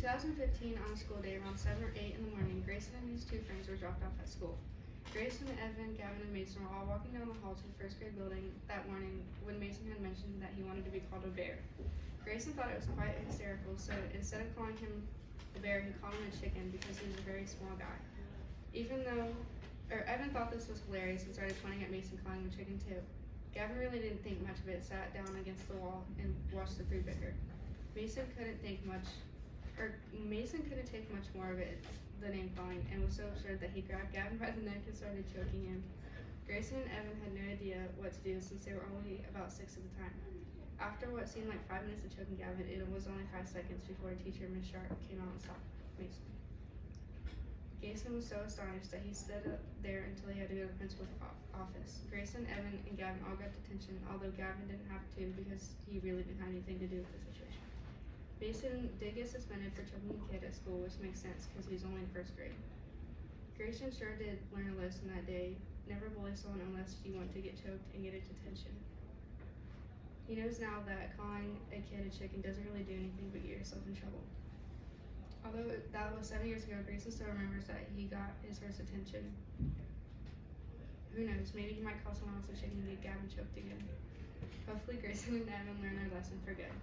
2015, on a school day around 7 or 8 in the morning, Grayson and his two friends were dropped off at school. Grayson, Evan, Gavin, and Mason were all walking down the hall to the first grade building that morning when Mason had mentioned that he wanted to be called a bear. Grayson thought it was quite hysterical, so instead of calling him a bear, he called him a chicken because he was a very small guy. Evan thought this was hilarious and started pointing at Mason, calling him a chicken too. Gavin really didn't think much of it, sat down against the wall and watched the three bicker. Mason couldn't take much more of it, the name calling, and was so absurd that he grabbed Gavin by the neck and started choking him. Grayson and Evan had no idea what to do since they were only about 6 at the time. After what seemed like 5 minutes of choking Gavin, it was only 5 seconds before teacher Miss Sharp came out and stopped Mason. Grayson was so astonished that he stood up there until he had to go to the principal's office. Grayson, Evan, and Gavin all got detention, although Gavin didn't have to because he really didn't have anything to do with the situation. Mason did get suspended for choking a kid at school, which makes sense because he was only in 1st grade. Grayson sure did learn a lesson that day. Never bully someone unless you want to get choked and get a detention. He knows now that calling a kid a chicken doesn't really do anything but get yourself in trouble. Although that was 7 years ago, Grayson still remembers that he got his first attention. Who knows, maybe he might call someone else a chicken and get Gavin choked again. Hopefully Grayson and Evan learn their lesson for good.